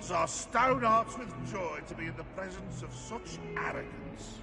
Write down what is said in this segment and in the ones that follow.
Elves are stone hearts with joy to be in the presence of such arrogance.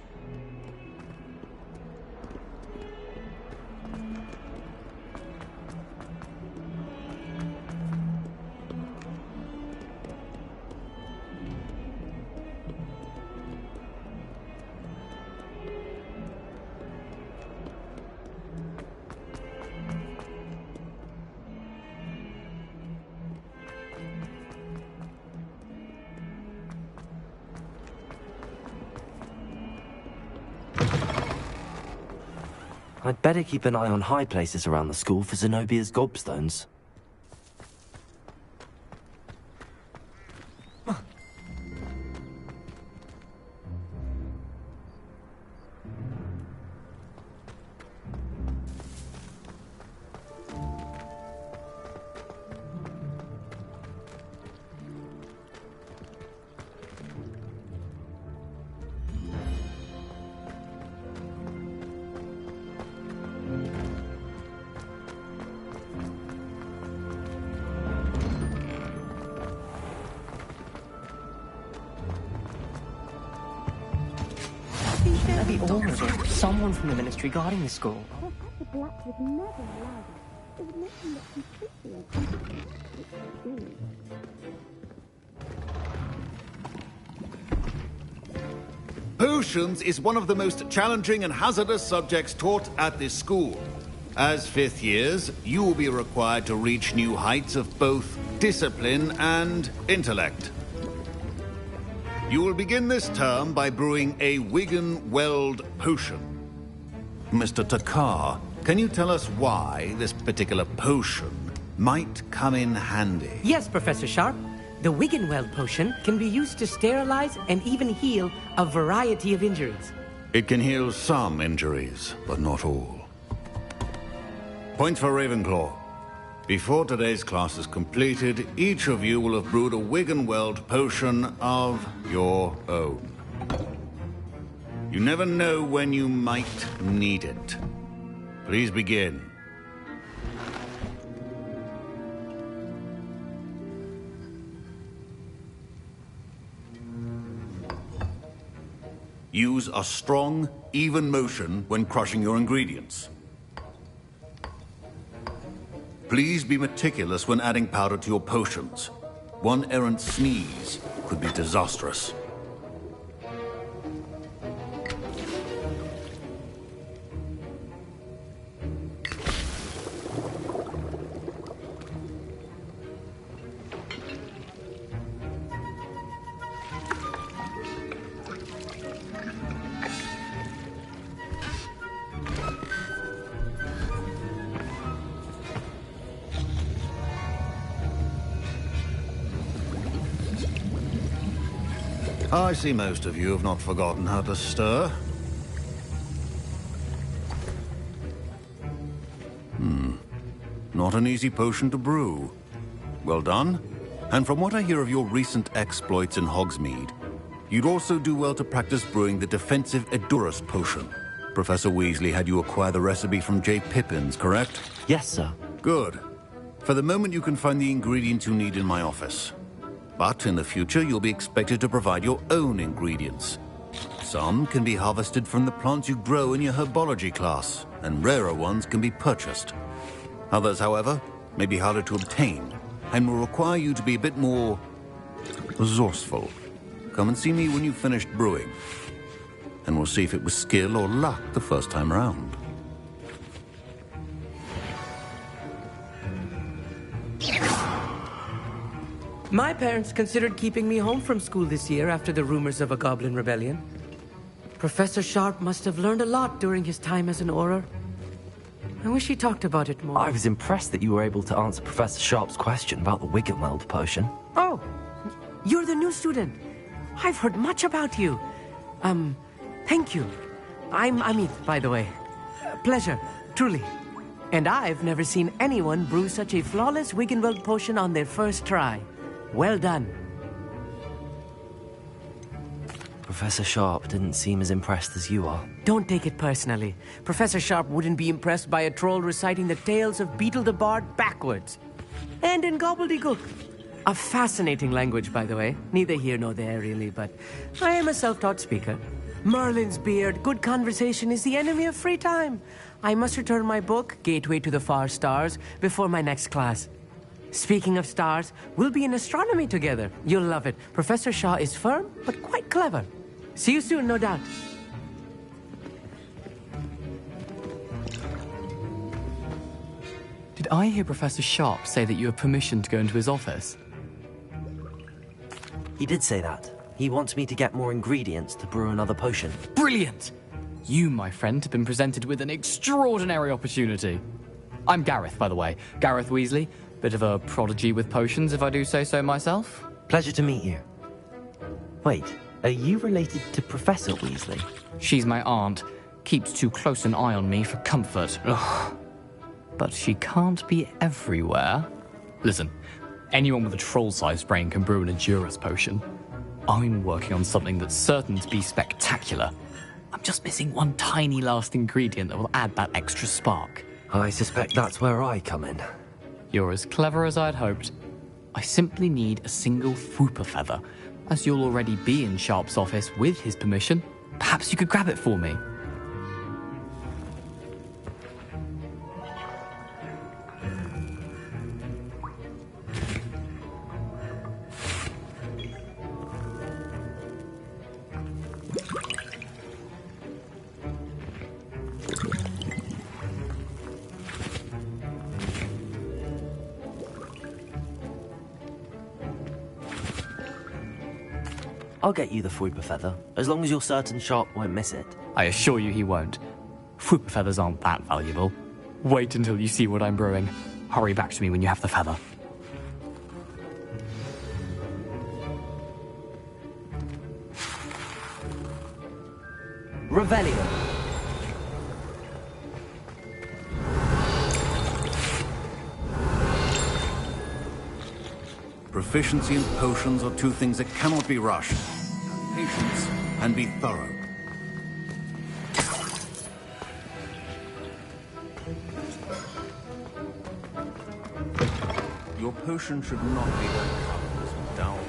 I'd better keep an eye on high places around the school for Zenobia's gobstones. Maybe all of it. Someone from the ministry guarding the school. Professor Black would never allow this. It would make him look completely incompetent. Potions is one of the most challenging and hazardous subjects taught at this school. As fifth years, you will be required to reach new heights of both discipline and intellect. You will begin this term by brewing a Wigan-Weld potion. Mr. Takar, can you tell us why this particular potion might come in handy? Yes, Professor Sharp. The Wigan-Weld potion can be used to sterilize and even heal a variety of injuries. It can heal some injuries, but not all. Point for Ravenclaw. Before today's class is completed, each of you will have brewed a Wigan-Weld potion of your own. You never know when you might need it. Please begin. Use a strong, even motion when crushing your ingredients. Please be meticulous when adding powder to your potions. One errant sneeze could be disastrous. I see most of you have not forgotten how to stir. Not an easy potion to brew. Well done. And from what I hear of your recent exploits in Hogsmeade, you'd also do well to practice brewing the defensive Edurus potion. Professor Weasley had you acquire the recipe from J. Pippins, correct? Yes, sir. Good. For the moment, you can find the ingredients you need in my office. But in the future, you'll be expected to provide your own ingredients. Some can be harvested from the plants you grow in your herbology class, and rarer ones can be purchased. Others, however, may be harder to obtain, and will require you to be a bit more resourceful. Come and see me when you've finished brewing, and we'll see if it was skill or luck the first time round. My parents considered keeping me home from school this year after the rumors of a goblin rebellion. Professor Sharp must have learned a lot during his time as an Auror. I wish he talked about it more. I was impressed that you were able to answer Professor Sharp's question about the Wigan-Weld potion. Oh, you're the new student. I've heard much about you. Thank you. I'm Amit, by the way. Pleasure, truly. And I've never seen anyone brew such a flawless Wigan-Weld potion on their first try. Well done. Professor Sharp didn't seem as impressed as you are. Don't take it personally. Professor Sharp wouldn't be impressed by a troll reciting the tales of Beetle the Bard backwards. And in gobbledygook. A fascinating language, by the way. Neither here nor there, really, but I am a self-taught speaker. Merlin's beard, good conversation is the enemy of free time. I must return my book, Gateway to the Far Stars, before my next class. Speaking of stars, we'll be in astronomy together. You'll love it. Professor Shaw is firm, but quite clever. See you soon, no doubt. Did I hear Professor Sharp say that you have permission to go into his office? He did say that. He wants me to get more ingredients to brew another potion. Brilliant! You, my friend, have been presented with an extraordinary opportunity. I'm Gareth, by the way. Gareth Weasley. Bit of a prodigy with potions, if I do say so myself. Pleasure to meet you. Wait, are you related to Professor Weasley? She's my aunt. Keeps too close an eye on me for comfort. Ugh. But she can't be everywhere. Listen, anyone with a troll-sized brain can brew an Endurus potion. I'm working on something that's certain to be spectacular. I'm just missing one tiny last ingredient that will add that extra spark. I suspect that's where I come in. You're as clever as I'd hoped. I simply need a single Fwooper feather. As you'll already be in Sharp's office with his permission, perhaps you could grab it for me. I'll get you the Fwooper feather, as long as you're certain Sharp won't miss it. I assure you he won't. Fwooper feathers aren't that valuable. Wait until you see what I'm brewing. Hurry back to me when you have the feather. Revelio. Proficiency and potions are two things that cannot be rushed. Have patience and be thorough. Your potion should not be that colorless down.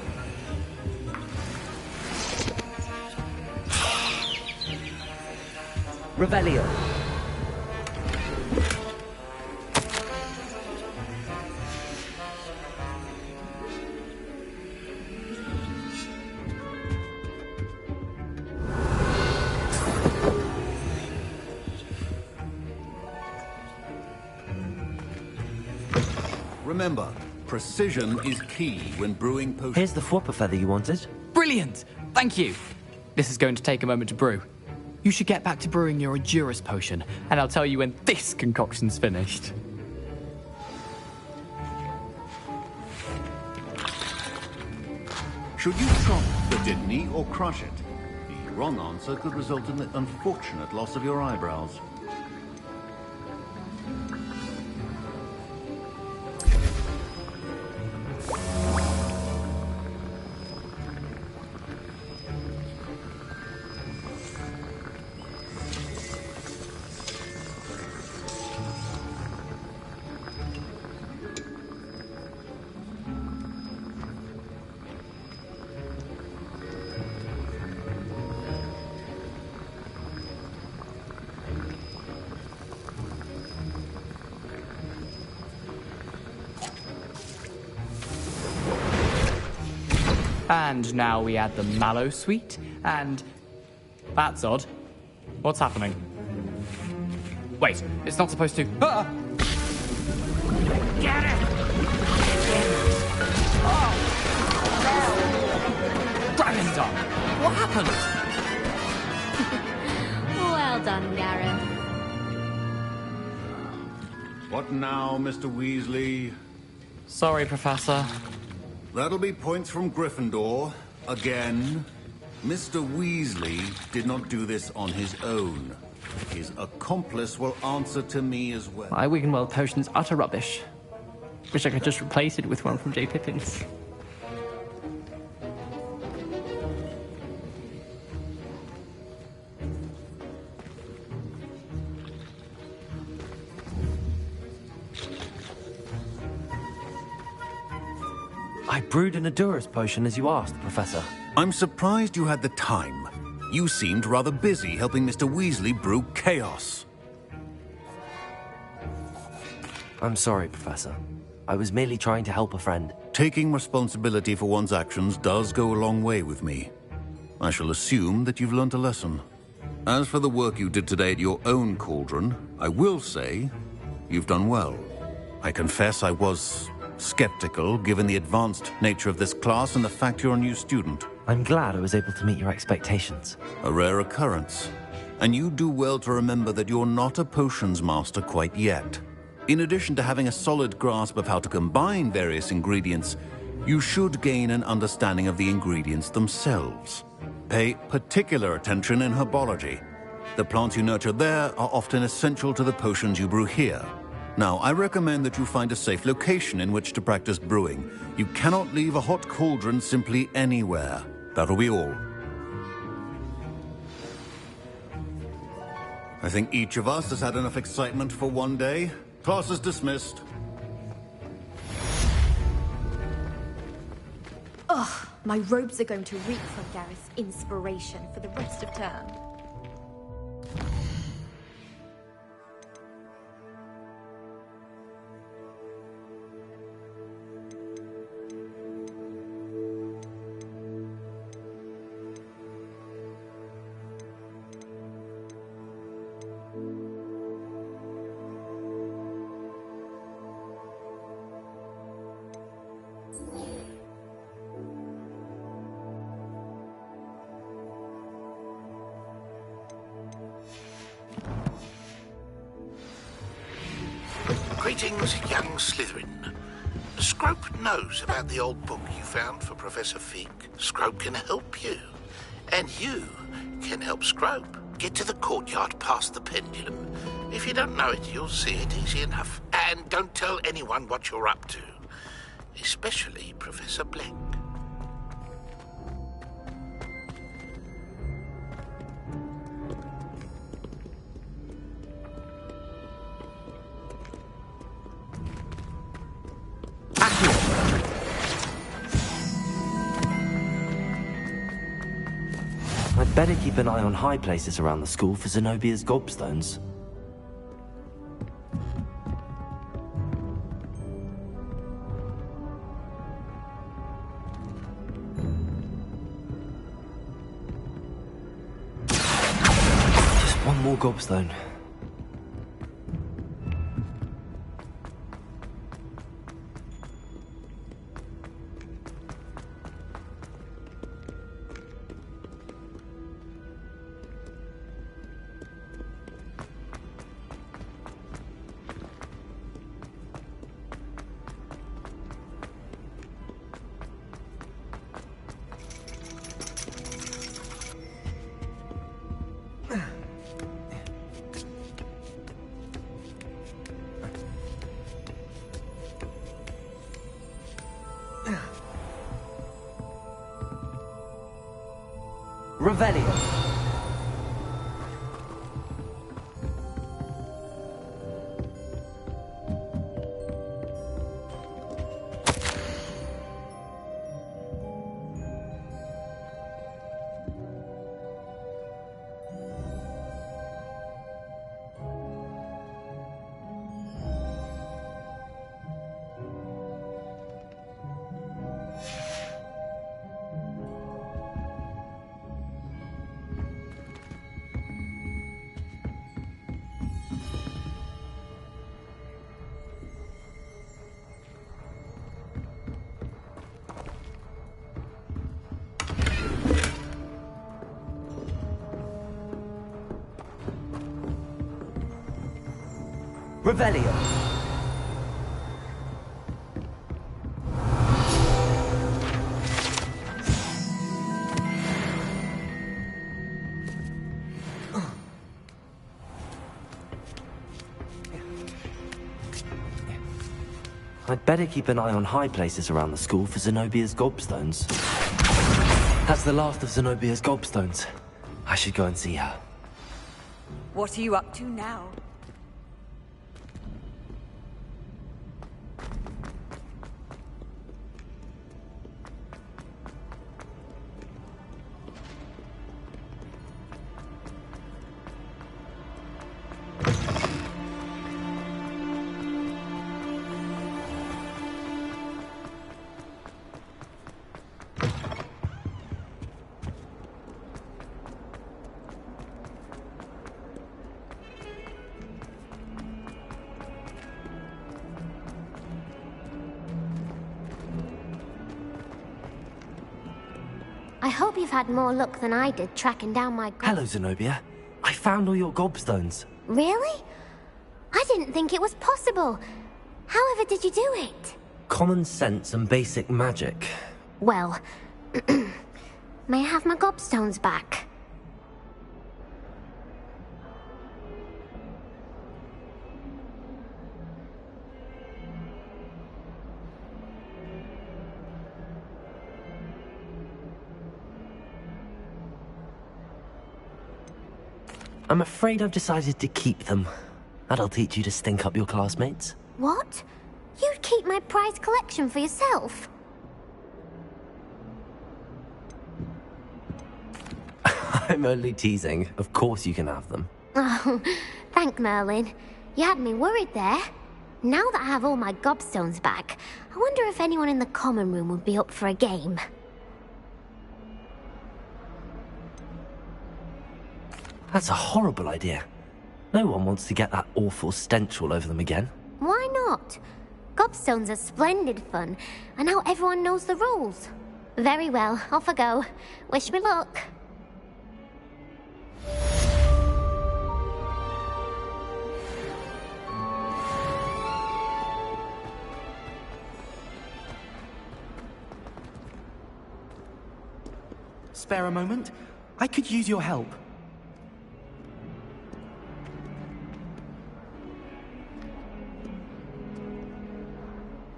Revelio. Remember, precision is key when brewing potions. Here's the Fwooper feather you wanted. Brilliant! Thank you! This is going to take a moment to brew. You should get back to brewing your Endurus potion, and I'll tell you when this concoction's finished. Should you chop the Didney or crush it? The wrong answer could result in the unfortunate loss of your eyebrows. And now we add the mallow sweet, and... That's odd. What's happening? Wait, it's not supposed to... Ah! Get it! Oh! No! Dragon Dog! What happened? Well done, Gareth. What now, Mr. Weasley? Sorry, Professor. That'll be points from Gryffindor. Again. Mr. Weasley did not do this on his own. His accomplice will answer to me as well. My Wiggenweld potion's utter rubbish. Wish I could just replace it with one from J. Pippin's. I brewed an Adurus potion as you asked, Professor. I'm surprised you had the time. You seemed rather busy helping Mr. Weasley brew chaos. I'm sorry, Professor. I was merely trying to help a friend. Taking responsibility for one's actions does go a long way with me. I shall assume that you've learnt a lesson. As for the work you did today at your own cauldron, I will say you've done well. I confess I was skeptical, given the advanced nature of this class and the fact you're a new student. I'm glad I was able to meet your expectations. A rare occurrence. And you do well to remember that you're not a potions master quite yet. In addition to having a solid grasp of how to combine various ingredients, you should gain an understanding of the ingredients themselves. Pay particular attention in herbology. The plants you nurture there are often essential to the potions you brew here. Now, I recommend that you find a safe location in which to practice brewing. You cannot leave a hot cauldron simply anywhere. That'll be all. I think each of us has had enough excitement for one day. Class is dismissed. Ugh, my robes are going to reek from Gareth's inspiration for the rest of term. Greetings, young Slytherin. Scrope knows about the old book you found for Professor Fig. Scrope can help you. And you can help Scrope. Get to the courtyard past the pendulum. If you don't know it, you'll see it easy enough. And don't tell anyone what you're up to. Especially Professor Blank. I'd better keep an eye on high places around the school for Zenobia's gobstones. Just one more gobstone. Revelio. Revelio. I'd better keep an eye on high places around the school for Zenobia's gobstones. That's the last of Zenobia's gobstones. I should go and see her. What are you up to now? I hope you've had more luck than I did tracking down my Hello, Zenobia. I found all your gobstones. Really? I didn't think it was possible. However did you do it? Common sense and basic magic. Well, may I have my gobstones back? I'm afraid I've decided to keep them. That'll teach you to stink up your classmates. What? You'd keep my prized collection for yourself? I'm only teasing. Of course you can have them. Oh, thank Merlin. You had me worried there. Now that I have all my gobstones back, I wonder if anyone in the common room would be up for a game. That's a horrible idea. No one wants to get that awful stench all over them again. Why not? Gobstones are splendid fun, and now everyone knows the rules. Very well, off I go. Wish me luck. Spare a moment? I could use your help.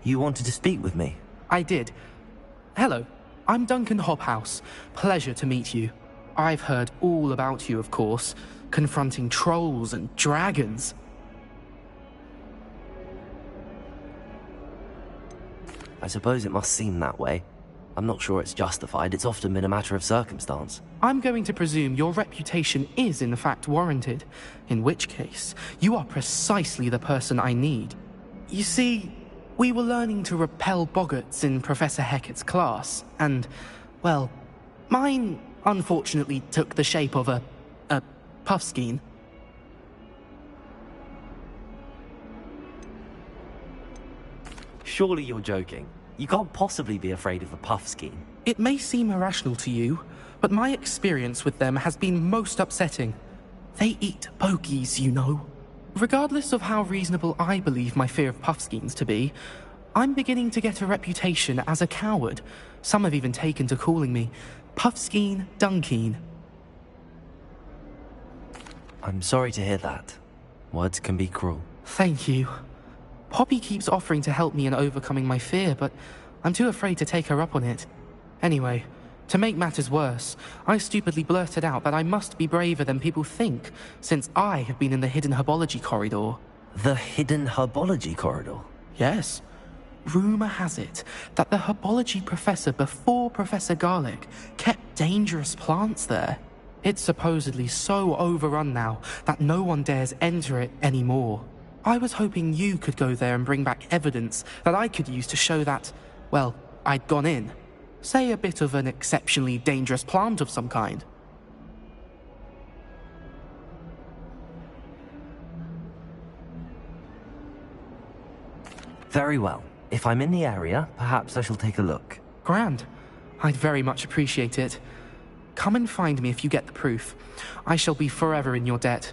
You wanted to speak with me? I did. Hello, I'm Duncan Hobhouse. Pleasure to meet you. I've heard all about you, of course, confronting trolls and dragons. I suppose it must seem that way. I'm not sure it's justified. It's often been a matter of circumstance. I'm going to presume your reputation is in fact warranted, in which case, you are precisely the person I need. You see, we were learning to repel boggarts in Professor Hecat's class, and, well, mine unfortunately took the shape of a puffskein. Surely you're joking. You can't possibly be afraid of the puffskein. It may seem irrational to you, but my experience with them has been most upsetting. They eat bogies, you know. Regardless of how reasonable I believe my fear of puffskeins to be, I'm beginning to get a reputation as a coward. Some have even taken to calling me Puffskein Dunkeen. I'm sorry to hear that. Words can be cruel. Thank you. Poppy keeps offering to help me in overcoming my fear, but I'm too afraid to take her up on it. Anyway, to make matters worse, I stupidly blurted out that I must be braver than people think, since I have been in the hidden herbology corridor. The hidden herbology corridor? Yes. Rumor has it that the herbology professor before Professor Garlic kept dangerous plants there. It's supposedly so overrun now that no one dares enter it anymore. I was hoping you could go there and bring back evidence that I could use to show that, well, I'd gone in. Say a bit of an exceptionally dangerous plant of some kind. Very well. If I'm in the area, perhaps I shall take a look. Grand. I'd very much appreciate it. Come and find me if you get the proof. I shall be forever in your debt.